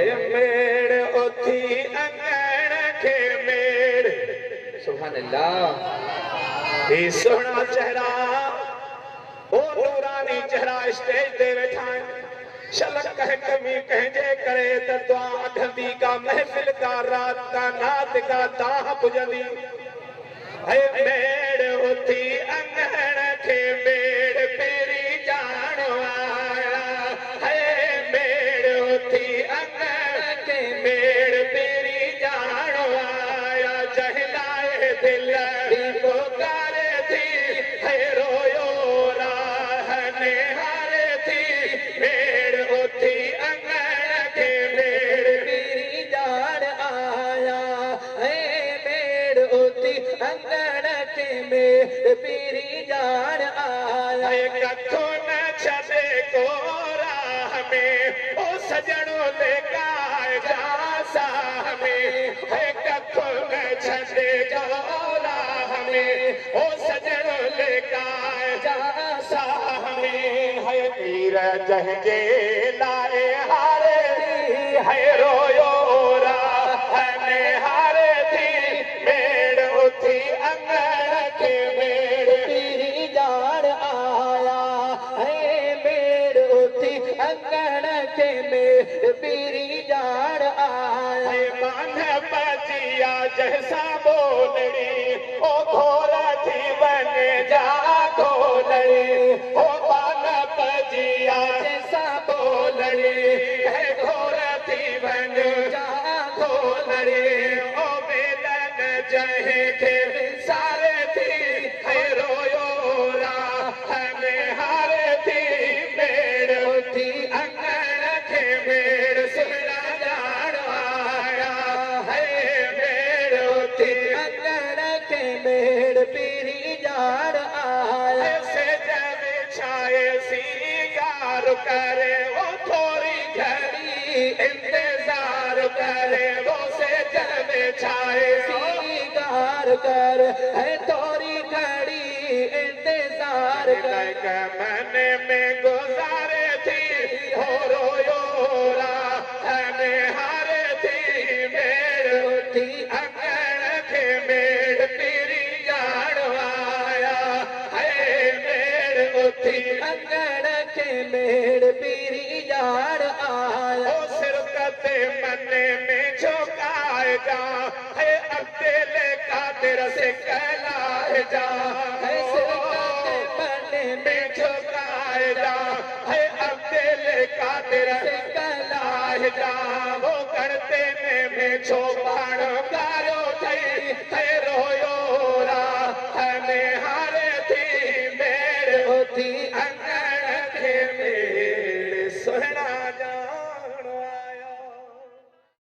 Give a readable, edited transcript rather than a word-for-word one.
मेड़ उथी अंगण के मेड़ सुभान अल्लाह। ये सोना चेहरा ओ नूरानी चेहरा स्टेज दे बैठा है। शलक कह कमी कहजे करे त दुआ अधंदी का महफिल का रात का नात का दाह पुजंदी। है मेड़ उथी अंगण के मेड़ पेरी जान वाला। है मेड़ उथी अंगण के मेड़ पेरी जान वाला। जहलाए दिल पुकारे थी है रोयो राह निहारे थी। मेड़ उथी अंगण के मेड़ पेरी जान आया। है मेड़ उथी अंगण के मेड़ पेरी जान आया। कथो न छदे को राह में ओ सजणो लेका जा साह में। है कथो न छदे को राह में ओ सजणो लेका जा साह में। है मीर जहजे लाए हारे है रोयो राह निहारे थी। मेड़ उथी अंगण के मेड़ पेरी जान आया। है मेड़ उथी अंगण के मेड़ पेरी जान आया। मान बजिया जैसा बोलड़ी ओ घोर थी बन जा घोलड़ी। ओ मान बजिया जैसा बोलड़ी है घोर थी बन जा घोलड़ी। ओ बेलन जहे के सारे थी है रोयो राह निहारे थी। मेड़ उथी अंगण के मेड़ सुना जान आया। है मेड़ उथी अंगण के मेड़ पेरी जान आया। से जब छाए सिंगार करे वो थोड़ी घड़ी इंतजार करे। वो से जब छाए सिंगार कर है थोड़ी घड़ी इंतजार कर। मन में गुजारे थी हो रोयो राह निहारे थी। मेड़ उथी अंगण के मेड़ पेरी जान आया। है मेड़ उथी अंगण के मेड़ पेरी जान आया। ओ सिरकते मन में झुकाए जा है अकेले कादिर से कहलाए जा। है सिरकते मन में झुकाए जा है अकेले कादिर से कहलाए जा। वो करते में छो बाण